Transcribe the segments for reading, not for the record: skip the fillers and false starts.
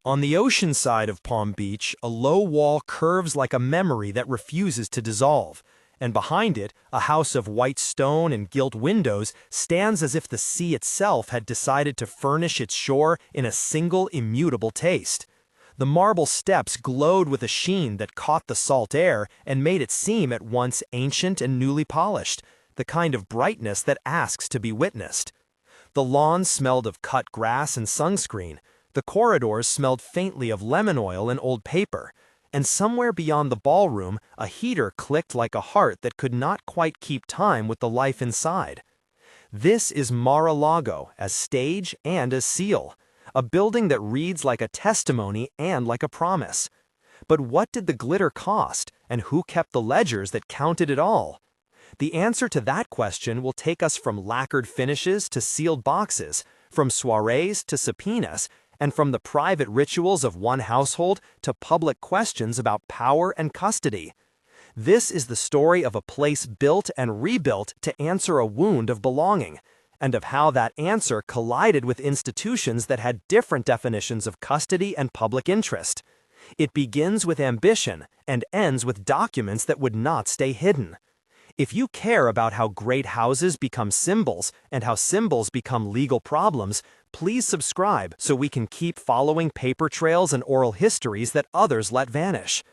On the ocean side of Palm Beach, a low wall curves like a memory that refuses to dissolve, and behind it, a house of white stone and gilt windows stands as if the sea itself had decided to furnish its shore in a single immutable taste. The marble steps glowed with a sheen that caught the salt air and made it seem at once ancient and newly polished, the kind of brightness that asks to be witnessed. The lawn smelled of cut grass and sunscreen. The corridors smelled faintly of lemon oil and old paper, and somewhere beyond the ballroom, a heater clicked like a heart that could not quite keep time with the life inside. This is Mar-a-Lago as stage and as seal, a building that reads like a testimony and like a promise. But what did the glitter cost, and who kept the ledgers that counted it all? The answer to that question will take us from lacquered finishes to sealed boxes, from soirées to subpoenas, and from the private rituals of one household to public questions about power and custody. This is the story of a place built and rebuilt to answer a wound of belonging, and of how that answer collided with institutions that had different definitions of custody and public interest. It begins with ambition and ends with documents that would not stay hidden. If you care about how great houses become symbols and how symbols become legal problems, please subscribe so we can keep following paper trails and oral histories that others let vanish.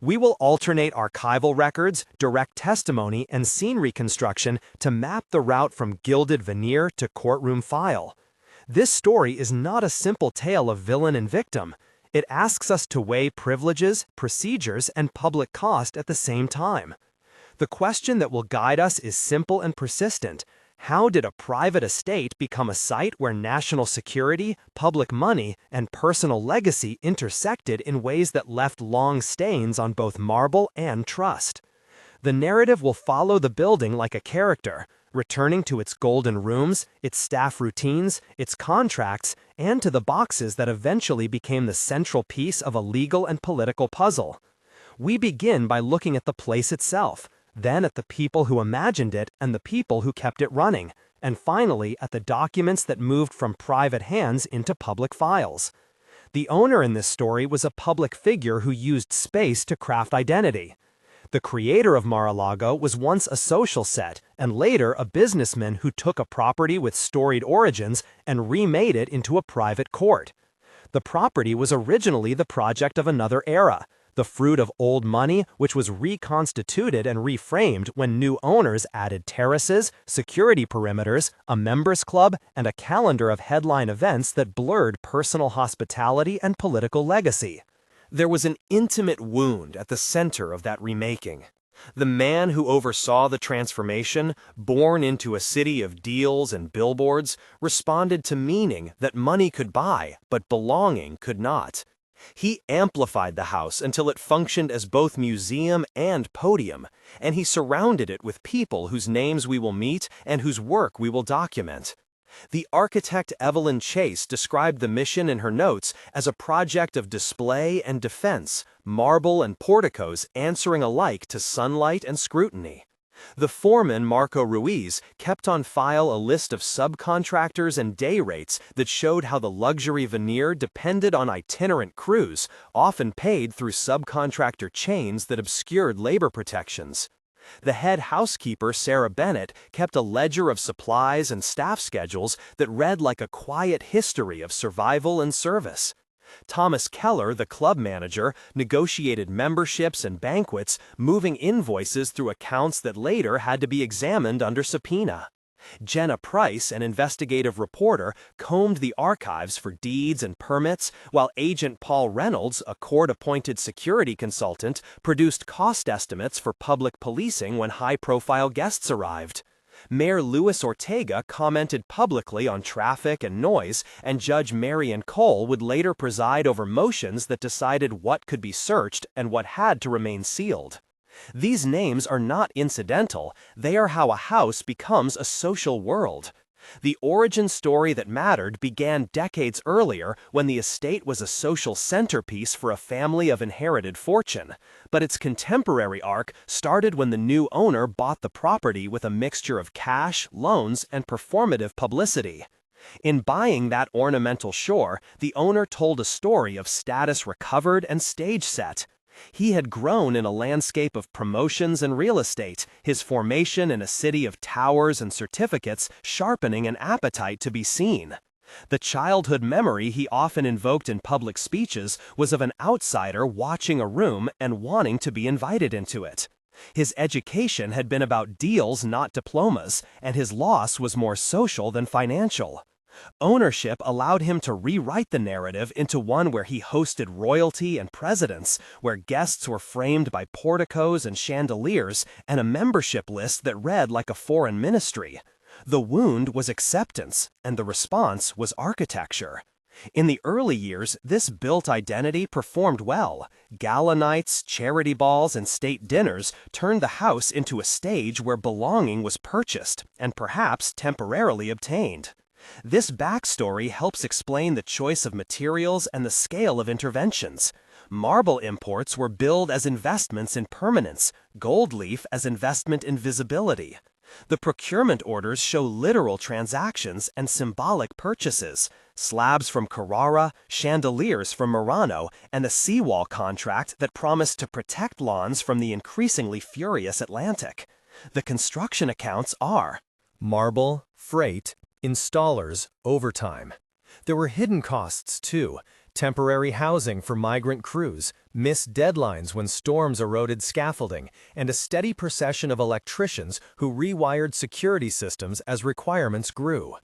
We will alternate archival records, direct testimony, and scene reconstruction to map the route from gilded veneer to courtroom file. This story is not a simple tale of villain and victim. It asks us to weigh privileges, procedures, and public cost at the same time. The question that will guide us is simple and persistent. How did a private estate become a site where national security, public money, and personal legacy intersected in ways that left long stains on both marble and trust? The narrative will follow the building like a character, returning to its golden rooms, its staff routines, its contracts, and to the boxes that eventually became the central piece of a legal and political puzzle. We begin by looking at the place itself, then at the people who imagined it and the people who kept it running, and finally at the documents that moved from private hands into public files. The owner in this story was a public figure who used space to craft identity. The creator of Mar-a-Lago was once a social set, and later a businessman who took a property with storied origins and remade it into a private court. The property was originally the project of another era, the fruit of old money which was reconstituted and reframed when new owners added terraces, security perimeters, a members club, and a calendar of headline events that blurred personal hospitality and political legacy. There was an intimate wound at the center of that remaking. The man who oversaw the transformation, born into a city of deals and billboards, responded to meaning that money could buy, but belonging could not. He amplified the house until it functioned as both museum and podium, and he surrounded it with people whose names we will meet and whose work we will document. The architect Evelyn Chase described the mission in her notes as a project of display and defense, marble and porticos answering alike to sunlight and scrutiny. The foreman, Marco Ruiz, kept on file a list of subcontractors and day rates that showed how the luxury veneer depended on itinerant crews, often paid through subcontractor chains that obscured labor protections. The head housekeeper, Sarah Bennett, kept a ledger of supplies and staff schedules that read like a quiet history of survival and service. Thomas Keller, the club manager, negotiated memberships and banquets, moving invoices through accounts that later had to be examined under subpoena. Jenna Price, an investigative reporter, combed the archives for deeds and permits, while Agent Paul Reynolds, a court-appointed security consultant, produced cost estimates for public policing when high-profile guests arrived. Mayor Luis Ortega commented publicly on traffic and noise, and Judge Marion Cole would later preside over motions that decided what could be searched and what had to remain sealed. These names are not incidental, they are how a house becomes a social world. The origin story that mattered began decades earlier when the estate was a social centerpiece for a family of inherited fortune, but its contemporary arc started when the new owner bought the property with a mixture of cash, loans, and performative publicity. In buying that ornamental shore, the owner told a story of status recovered and stage set. He had grown in a landscape of promotions and real estate, his formation in a city of towers and certificates sharpening an appetite to be seen. The childhood memory he often invoked in public speeches was of an outsider watching a room and wanting to be invited into it. His education had been about deals, not diplomas, and his loss was more social than financial. Ownership allowed him to rewrite the narrative into one where he hosted royalty and presidents, where guests were framed by porticos and chandeliers, and a membership list that read like a foreign ministry. The wound was acceptance, and the response was architecture. In the early years, this built identity performed well. Gala nights, charity balls, and state dinners turned the house into a stage where belonging was purchased, and perhaps temporarily obtained. This backstory helps explain the choice of materials and the scale of interventions. Marble imports were billed as investments in permanence, gold leaf as investment in visibility. The procurement orders show literal transactions and symbolic purchases, slabs from Carrara, chandeliers from Murano, and a seawall contract that promised to protect lawns from the increasingly furious Atlantic. The construction accounts are marble, freight, installers, overtime. There were hidden costs too. Temporary housing for migrant crews, missed deadlines when storms eroded scaffolding, and a steady procession of electricians who rewired security systems as requirements grew.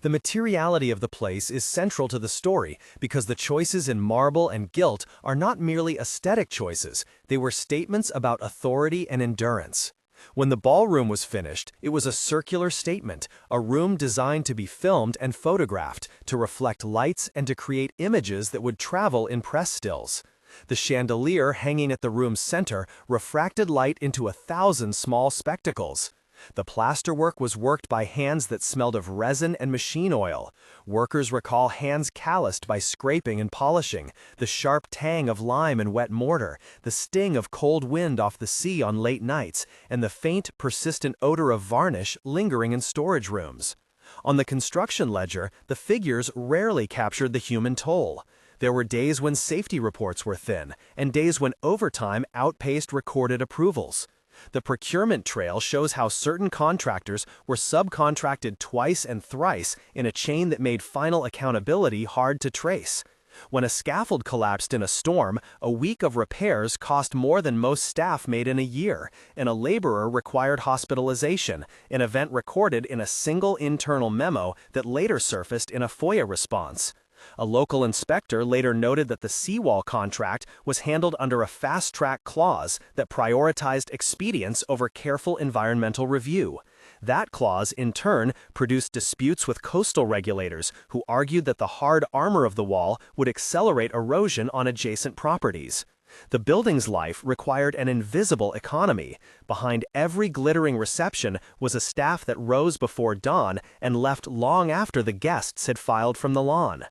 The materiality of the place is central to the story because the choices in marble and gilt are not merely aesthetic choices, they were statements about authority and endurance. When the ballroom was finished, it was a circular statement, a room designed to be filmed and photographed, to reflect lights and to create images that would travel in press stills. The chandelier hanging at the room's center refracted light into 1,000 small spectacles. The plasterwork was worked by hands that smelled of resin and machine oil. Workers recall hands calloused by scraping and polishing, the sharp tang of lime and wet mortar, the sting of cold wind off the sea on late nights, and the faint, persistent odor of varnish lingering in storage rooms. On the construction ledger, the figures rarely captured the human toll. There were days when safety reports were thin, and days when overtime outpaced recorded approvals. The procurement trail shows how certain contractors were subcontracted twice and thrice in a chain that made final accountability hard to trace. When a scaffold collapsed in a storm, a week of repairs cost more than most staff made in a year, and a laborer required hospitalization, an event recorded in a single internal memo that later surfaced in a FOIA response. A local inspector later noted that the seawall contract was handled under a fast-track clause that prioritized expedience over careful environmental review. That clause, in turn, produced disputes with coastal regulators who argued that the hard armor of the wall would accelerate erosion on adjacent properties. The building's life required an invisible economy. Behind every glittering reception was a staff that rose before dawn and left long after the guests had filed from the lawn.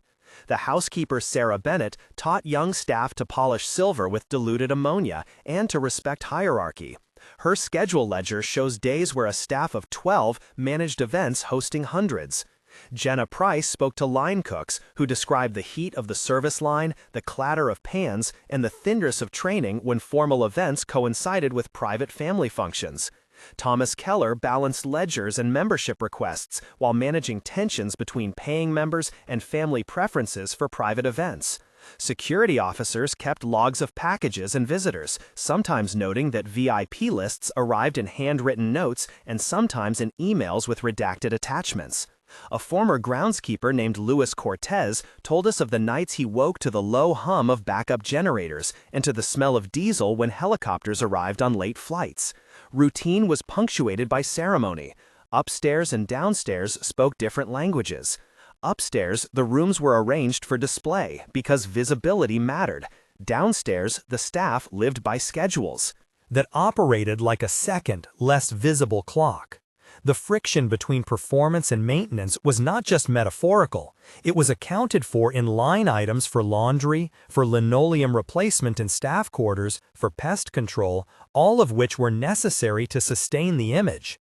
The housekeeper Sarah Bennett taught young staff to polish silver with diluted ammonia and to respect hierarchy. Her schedule ledger shows days where a staff of 12 managed events hosting hundreds. Jenna Price spoke to line cooks who described the heat of the service line, the clatter of pans, and the thinness of training when formal events coincided with private family functions. Thomas Keller balanced ledgers and membership requests while managing tensions between paying members and family preferences for private events. Security officers kept logs of packages and visitors, sometimes noting that VIP lists arrived in handwritten notes and sometimes in emails with redacted attachments. A former groundskeeper named Luis Cortez told us of the nights he woke to the low hum of backup generators and to the smell of diesel when helicopters arrived on late flights. Routine was punctuated by ceremony. Upstairs and downstairs spoke different languages. Upstairs, the rooms were arranged for display because visibility mattered. Downstairs, the staff lived by schedules that operated like a second, less visible clock. The friction between performance and maintenance was not just metaphorical. It was accounted for in line items for laundry, for linoleum replacement in staff quarters, for pest control, all of which were necessary to sustain the image.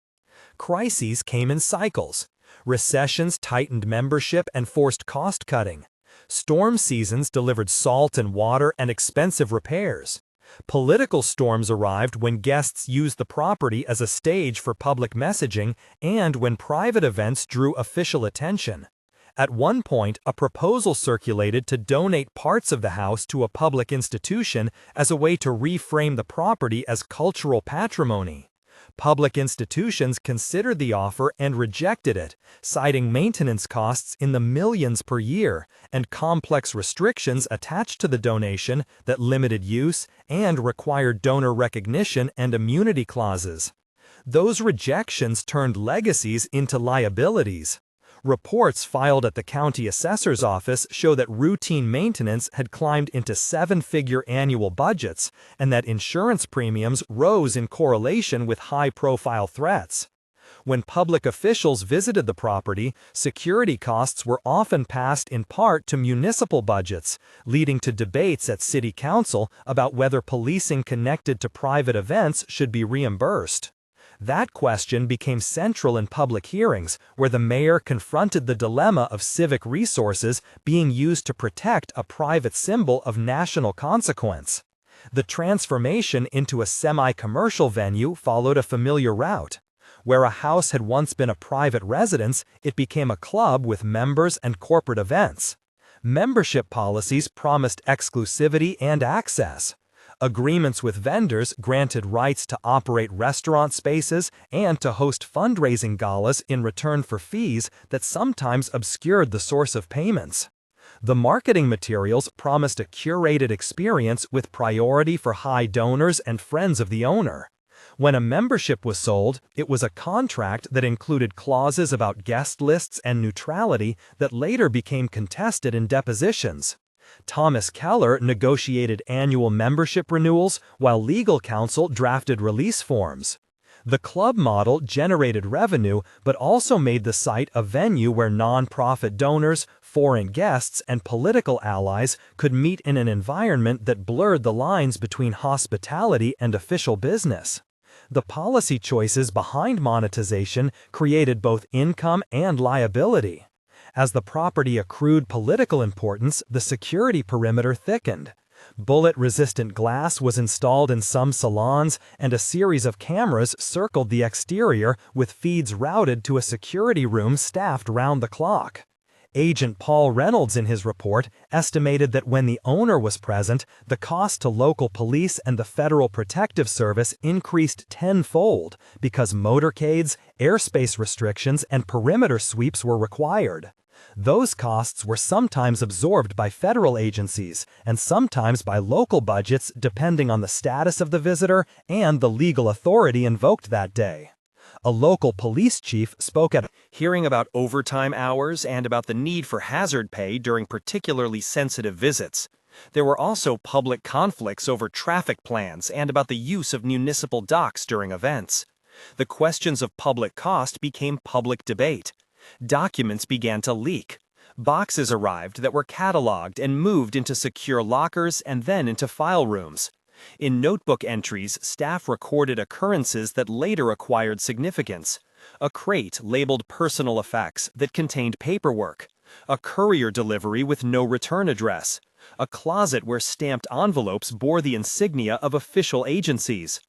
Crises came in cycles. Recessions tightened membership and forced cost-cutting. Storm seasons delivered salt and water and expensive repairs. Political storms arrived when guests used the property as a stage for public messaging and when private events drew official attention. At one point, a proposal circulated to donate parts of the house to a public institution as a way to reframe the property as cultural patrimony. Public institutions considered the offer and rejected it, citing maintenance costs in the millions per year and complex restrictions attached to the donation that limited use and required donor recognition and immunity clauses. Those rejections turned legacies into liabilities. Reports filed at the county assessor's office show that routine maintenance had climbed into seven-figure annual budgets and that insurance premiums rose in correlation with high-profile threats. When public officials visited the property, security costs were often passed in part to municipal budgets, leading to debates at city council about whether policing connected to private events should be reimbursed. That question became central in public hearings, where the mayor confronted the dilemma of civic resources being used to protect a private symbol of national consequence. The transformation into a semi-commercial venue followed a familiar route. Where a house had once been a private residence, it became a club with members and corporate events. Membership policies promised exclusivity and access. Agreements with vendors granted rights to operate restaurant spaces and to host fundraising galas in return for fees that sometimes obscured the source of payments. The marketing materials promised a curated experience with priority for high donors and friends of the owner. When a membership was sold, it was a contract that included clauses about guest lists and neutrality that later became contested in depositions. Thomas Keller negotiated annual membership renewals while legal counsel drafted release forms. The club model generated revenue but also made the site a venue where non-profit donors, foreign guests, and political allies could meet in an environment that blurred the lines between hospitality and official business. The policy choices behind monetization created both income and liability. As the property accrued political importance, the security perimeter thickened. Bullet-resistant glass was installed in some salons, and a series of cameras circled the exterior with feeds routed to a security room staffed round the clock. Agent Paul Reynolds in his report estimated that when the owner was present, the cost to local police and the Federal Protective Service increased tenfold because motorcades, airspace restrictions, and perimeter sweeps were required. Those costs were sometimes absorbed by federal agencies and sometimes by local budgets depending on the status of the visitor and the legal authority invoked that day. A local police chief spoke at a hearing about overtime hours and about the need for hazard pay during particularly sensitive visits. There were also public conflicts over traffic plans and about the use of municipal docks during events. The questions of public cost became public debate. Documents began to leak. Boxes arrived that were cataloged and moved into secure lockers and then into file rooms. In notebook entries, staff recorded occurrences that later acquired significance. A crate labeled personal effects that contained paperwork. A courier delivery with no return address. A closet where stamped envelopes bore the insignia of official agencies.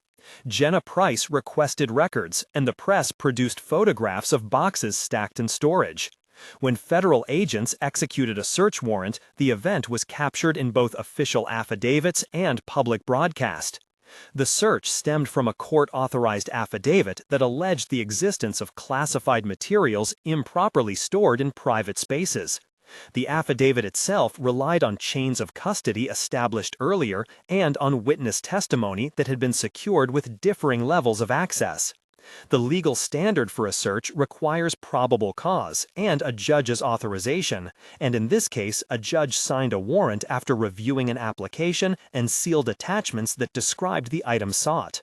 Jenna Price requested records, and the press produced photographs of boxes stacked in storage. When federal agents executed a search warrant, the event was captured in both official affidavits and public broadcast. The search stemmed from a court-authorized affidavit that alleged the existence of classified materials improperly stored in private spaces. The affidavit itself relied on chains of custody established earlier and on witness testimony that had been secured with differing levels of access. The legal standard for a search requires probable cause and a judge's authorization, and in this case, a judge signed a warrant after reviewing an application and sealed attachments that described the item sought.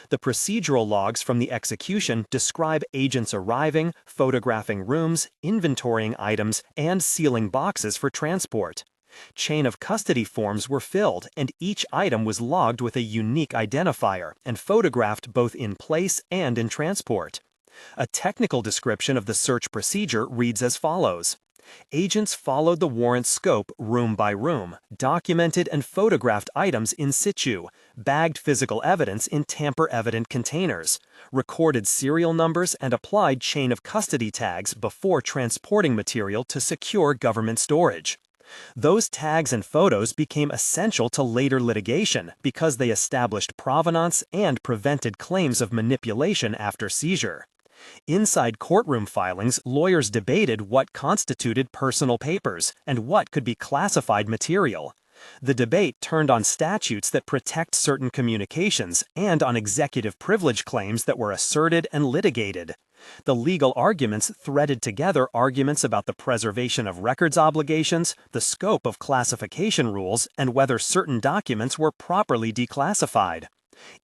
The procedural logs from the execution describe agents arriving, photographing rooms, inventorying items, and sealing boxes for transport. Chain of custody forms were filled, and each item was logged with a unique identifier and photographed both in place and in transport. A technical description of the search procedure reads as follows. Agents followed the warrant's scope room by room, documented and photographed items in situ, bagged physical evidence in tamper-evident containers, recorded serial numbers and applied chain of custody tags before transporting material to secure government storage. Those tags and photos became essential to later litigation because they established provenance and prevented claims of manipulation after seizure. Inside courtroom filings, lawyers debated what constituted personal papers and what could be classified material. The debate turned on statutes that protect certain communications and on executive privilege claims that were asserted and litigated. The legal arguments threaded together arguments about the preservation of records obligations, the scope of classification rules, and whether certain documents were properly declassified.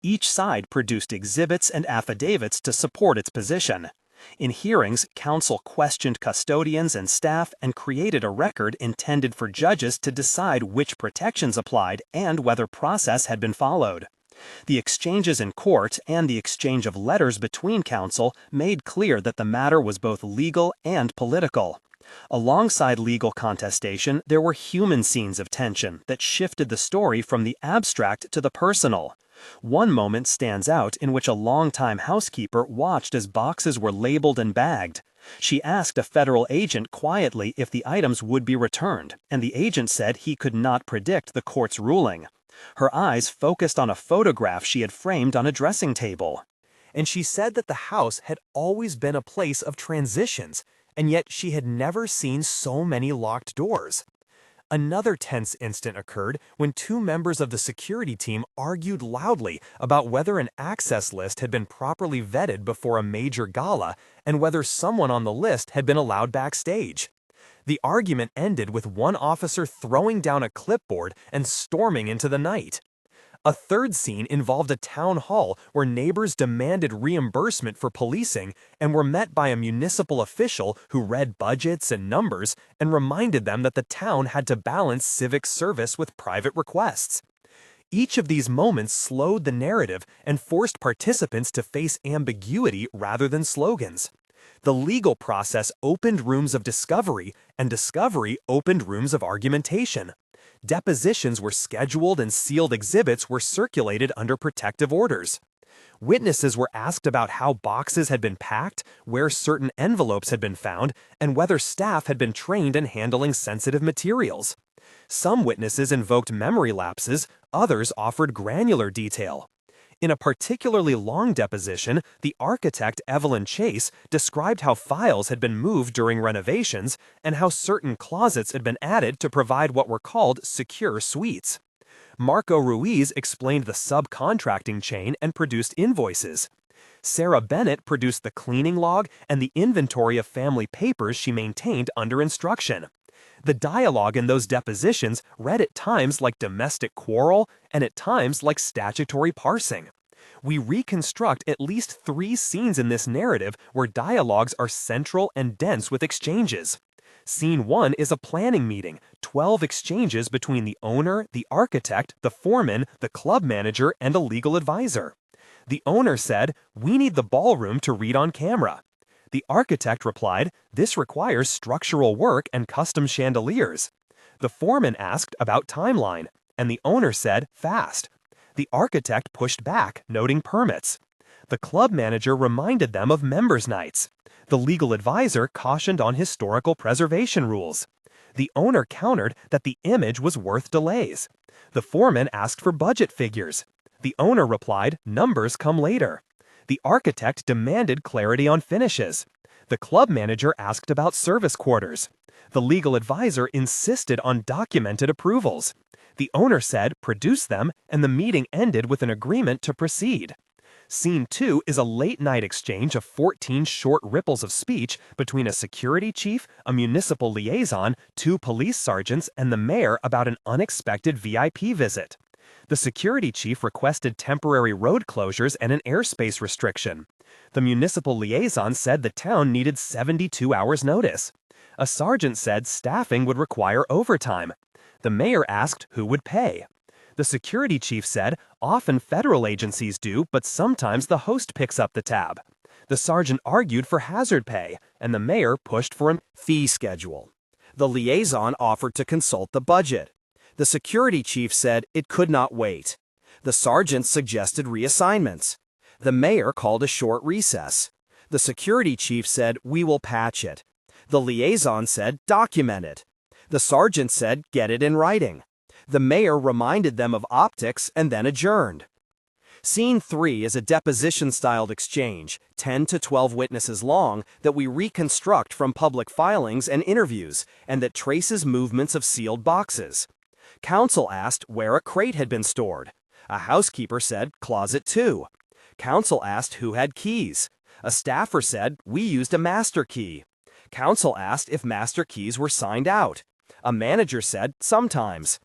Each side produced exhibits and affidavits to support its position. In hearings, counsel questioned custodians and staff and created a record intended for judges to decide which protections applied and whether process had been followed. The exchanges in court and the exchange of letters between counsel made clear that the matter was both legal and political. Alongside legal contestation, there were human scenes of tension that shifted the story from the abstract to the personal. One moment stands out in which a longtime housekeeper watched as boxes were labeled and bagged. She asked a federal agent quietly if the items would be returned, and the agent said he could not predict the court's ruling. Her eyes focused on a photograph she had framed on a dressing table. And she said that the house had always been a place of transitions, and yet she had never seen so many locked doors. Another tense instant occurred when two members of the security team argued loudly about whether an access list had been properly vetted before a major gala and whether someone on the list had been allowed backstage. The argument ended with one officer throwing down a clipboard and storming into the night. A third scene involved a town hall where neighbors demanded reimbursement for policing and were met by a municipal official who read budgets and numbers and reminded them that the town had to balance civic service with private requests. Each of these moments slowed the narrative and forced participants to face ambiguity rather than slogans. The legal process opened rooms of discovery, and discovery opened rooms of argumentation. Depositions were scheduled and sealed exhibits were circulated under protective orders. Witnesses were asked about how boxes had been packed, where certain envelopes had been found, and whether staff had been trained in handling sensitive materials. Some witnesses invoked memory lapses, others offered granular detail. In a particularly long deposition, the architect Evelyn Chase described how files had been moved during renovations and how certain closets had been added to provide what were called secure suites. Marco Ruiz explained the subcontracting chain and produced invoices. Sarah Bennett produced the cleaning log and the inventory of family papers she maintained under instruction. The dialogue in those depositions read at times like domestic quarrel and at times like statutory parsing. We reconstruct at least 3 scenes in this narrative where dialogues are central and dense with exchanges. Scene 1 is a planning meeting, 12 exchanges between the owner, the architect, the foreman, the club manager, and a legal advisor. The owner said, "We need the ballroom to read on camera." The architect replied, "This requires structural work and custom chandeliers." The foreman asked about timeline, and the owner said, "Fast." The architect pushed back, noting permits. The club manager reminded them of members' nights. The legal advisor cautioned on historical preservation rules. The owner countered that the image was worth delays. The foreman asked for budget figures. The owner replied, "Numbers come later." The architect demanded clarity on finishes. The club manager asked about service quarters. The legal advisor insisted on documented approvals. The owner said, "Produce them," and the meeting ended with an agreement to proceed. Scene 2 is a late-night exchange of 14 short ripples of speech between a security chief, a municipal liaison, 2 police sergeants, and the mayor about an unexpected VIP visit. The security chief requested temporary road closures and an airspace restriction. The municipal liaison said the town needed 72 hours notice. A sergeant said staffing would require overtime. The mayor asked who would pay. The security chief said, "Often federal agencies do, but sometimes the host picks up the tab." The sergeant argued for hazard pay, and the mayor pushed for a fee schedule. The liaison offered to consult the budget. The security chief said it could not wait. The sergeant suggested reassignments. The mayor called a short recess. The security chief said, "We will patch it." The liaison said, "Document it." The sergeant said, "Get it in writing." The mayor reminded them of optics and then adjourned. Scene 3 is a deposition-styled exchange, 10 to 12 witnesses long, that we reconstruct from public filings and interviews, and that traces movements of sealed boxes. Counsel asked where a crate had been stored. A housekeeper said, "Closet 2." Counsel asked who had keys. A staffer said, "We used a master key." Counsel asked if master keys were signed out. A manager said, "Sometimes."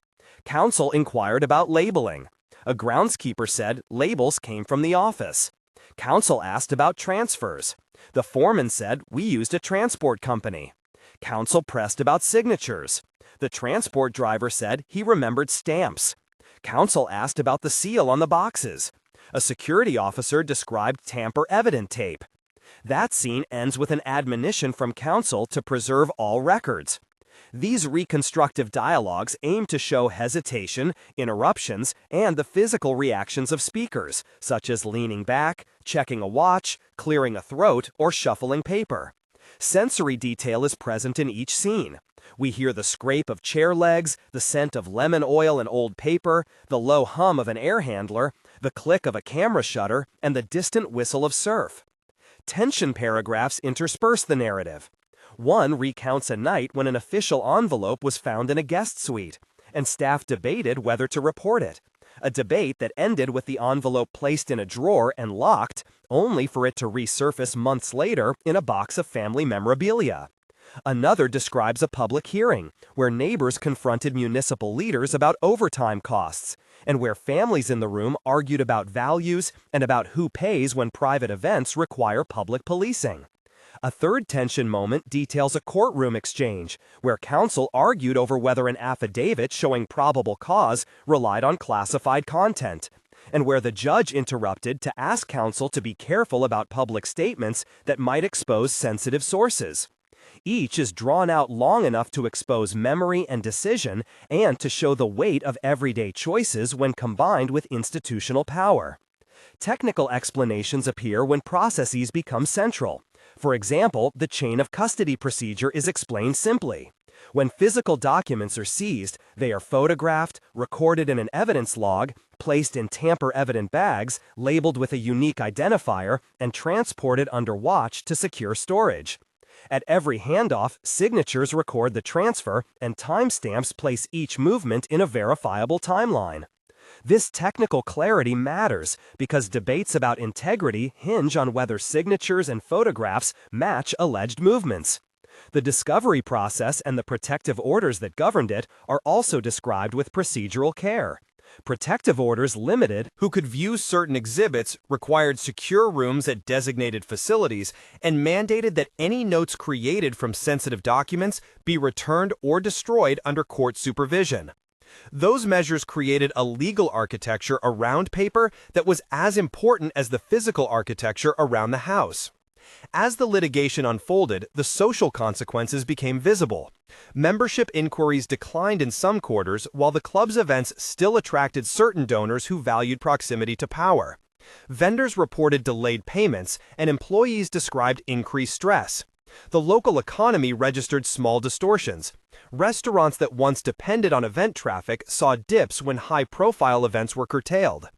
Counsel inquired about labeling. A groundskeeper said labels came from the office. Counsel asked about transfers. The foreman said, "We used a transport company." Counsel pressed about signatures. The transport driver said he remembered stamps. Counsel asked about the seal on the boxes. A security officer described tamper-evident tape. That scene ends with an admonition from counsel to preserve all records. These reconstructive dialogues aim to show hesitation, interruptions, and the physical reactions of speakers, such as leaning back, checking a watch, clearing a throat, or shuffling paper. Sensory detail is present in each scene. We hear the scrape of chair legs, the scent of lemon oil and old paper, the low hum of an air handler, the click of a camera shutter, and the distant whistle of surf. Tension paragraphs intersperse the narrative. One recounts a night when an official envelope was found in a guest suite, and staff debated whether to report it. A debate that ended with the envelope placed in a drawer and locked, only for it to resurface months later in a box of family memorabilia. Another describes a public hearing, where neighbors confronted municipal leaders about overtime costs, and where families in the room argued about values and about who pays when private events require public policing. A third tension moment details a courtroom exchange, where counsel argued over whether an affidavit showing probable cause relied on classified content, and where the judge interrupted to ask counsel to be careful about public statements that might expose sensitive sources. Each is drawn out long enough to expose memory and decision and to show the weight of everyday choices when combined with institutional power. Technical explanations appear when processes become central. For example, the chain of custody procedure is explained simply. When physical documents are seized, they are photographed, recorded in an evidence log, placed in tamper-evident bags, labeled with a unique identifier, and transported under watch to secure storage. At every handoff, signatures record the transfer, and timestamps place each movement in a verifiable timeline. This technical clarity matters because debates about integrity hinge on whether signatures and photographs match alleged movements. The discovery process and the protective orders that governed it are also described with procedural care. Protective orders limited who could view certain exhibits, required secure rooms at designated facilities, and mandated that any notes created from sensitive documents be returned or destroyed under court supervision. Those measures created a legal architecture around paper that was as important as the physical architecture around the house. As the litigation unfolded, the social consequences became visible. Membership inquiries declined in some quarters, while the club's events still attracted certain donors who valued proximity to power. Vendors reported delayed payments, and employees described increased stress. The local economy registered small distortions. Restaurants that once depended on event traffic saw dips when high-profile events were curtailed.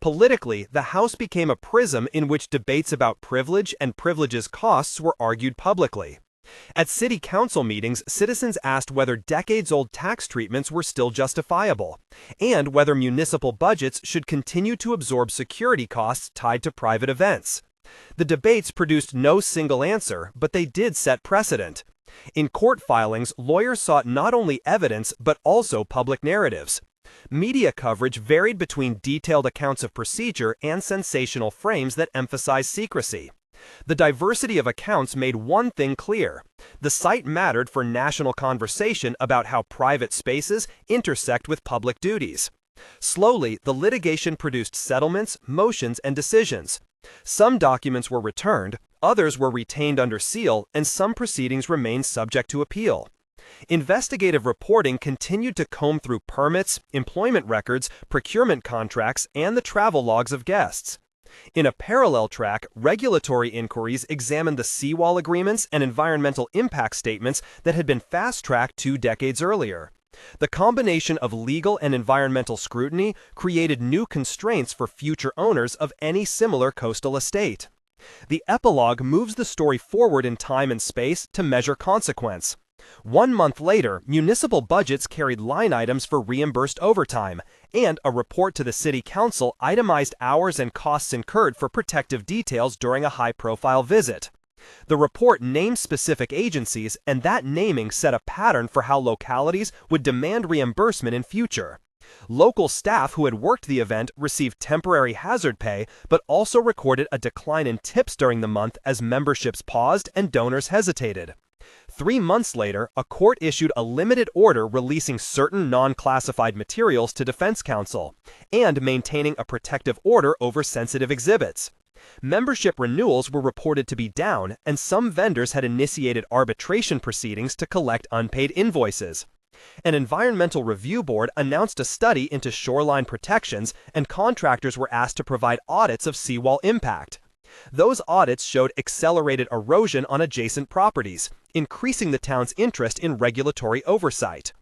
Politically, the House became a prism in which debates about privilege and privilege's costs were argued publicly. At city council meetings, citizens asked whether decades-old tax treatments were still justifiable, and whether municipal budgets should continue to absorb security costs tied to private events. The debates produced no single answer, but they did set precedent. In court filings, lawyers sought not only evidence but also public narratives. Media coverage varied between detailed accounts of procedure and sensational frames that emphasized secrecy. The diversity of accounts made one thing clear: the site mattered for national conversation about how private spaces intersect with public duties. Slowly, the litigation produced settlements, motions, and decisions. Some documents were returned, Others were retained under seal, and some proceedings remained subject to appeal. Investigative reporting continued to comb through permits, employment records, procurement contracts, and the travel logs of guests. In a parallel track, regulatory inquiries examined the seawall agreements and environmental impact statements that had been fast-tracked 2 decades earlier. The combination of legal and environmental scrutiny created new constraints for future owners of any similar coastal estate. The epilogue moves the story forward in time and space to measure consequence. 1 month later, municipal budgets carried line items for reimbursed overtime, and a report to the city council itemized hours and costs incurred for protective details during a high-profile visit. The report named specific agencies, and that naming set a pattern for how localities would demand reimbursement in future. Local staff who had worked the event received temporary hazard pay, but also recorded a decline in tips during the month as memberships paused and donors hesitated. 3 months later, a court issued a limited order releasing certain non-classified materials to Defense Counsel and maintaining a protective order over sensitive exhibits. Membership renewals were reported to be down, and some vendors had initiated arbitration proceedings to collect unpaid invoices. An environmental review board announced a study into shoreline protections, and contractors were asked to provide audits of seawall impact. Those audits showed accelerated erosion on adjacent properties, increasing the town's interest in regulatory oversight.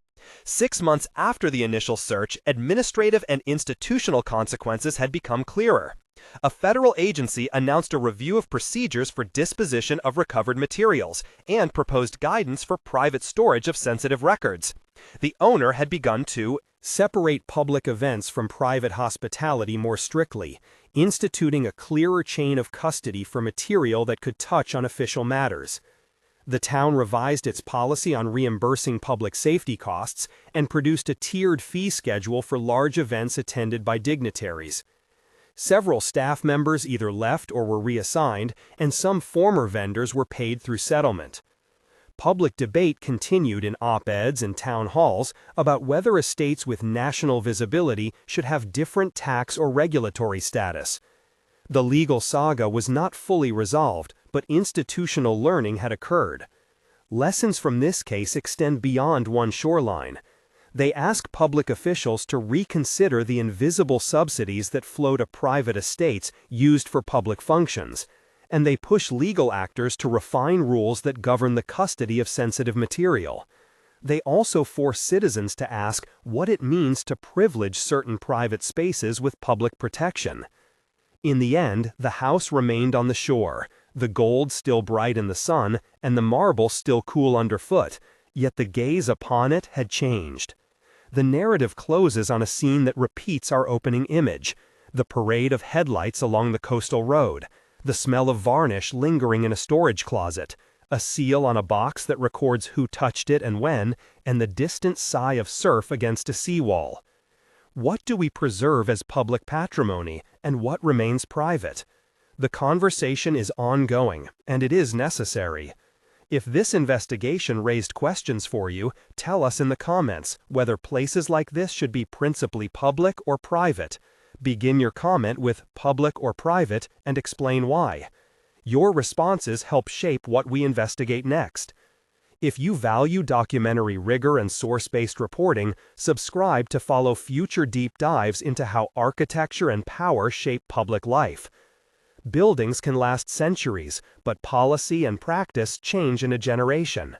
6 months after the initial search, administrative and institutional consequences had become clearer. A federal agency announced a review of procedures for disposition of recovered materials and proposed guidance for private storage of sensitive records. The owner had begun to separate public events from private hospitality more strictly, instituting a clearer chain of custody for material that could touch on official matters. The town revised its policy on reimbursing public safety costs and produced a tiered fee schedule for large events attended by dignitaries. Several staff members either left or were reassigned, and some former vendors were paid through settlement. Public debate continued in op-eds and town halls about whether estates with national visibility should have different tax or regulatory status. The legal saga was not fully resolved, but institutional learning had occurred. Lessons from this case extend beyond one shoreline. They ask public officials to reconsider the invisible subsidies that flow to private estates used for public functions, and they push legal actors to refine rules that govern the custody of sensitive material. They also force citizens to ask what it means to privilege certain private spaces with public protection. In the end, the house remained on the shore, the gold still bright in the sun, and the marble still cool underfoot, yet the gaze upon it had changed. The narrative closes on a scene that repeats our opening image: the parade of headlights along the coastal road, the smell of varnish lingering in a storage closet, a seal on a box that records who touched it and when, and the distant sigh of surf against a seawall. What do we preserve as public patrimony, and what remains private? The conversation is ongoing, and it is necessary. If this investigation raised questions for you, tell us in the comments whether places like this should be principally public or private. Begin your comment with public or private and explain why. Your responses help shape what we investigate next. If you value documentary rigor and source-based reporting, subscribe to follow future deep dives into how architecture and power shape public life. Buildings can last centuries, but policy and practice change in a generation.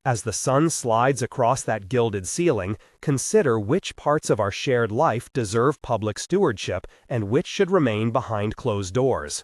As the sun slides across that gilded ceiling, consider which parts of our shared life deserve public stewardship and which should remain behind closed doors.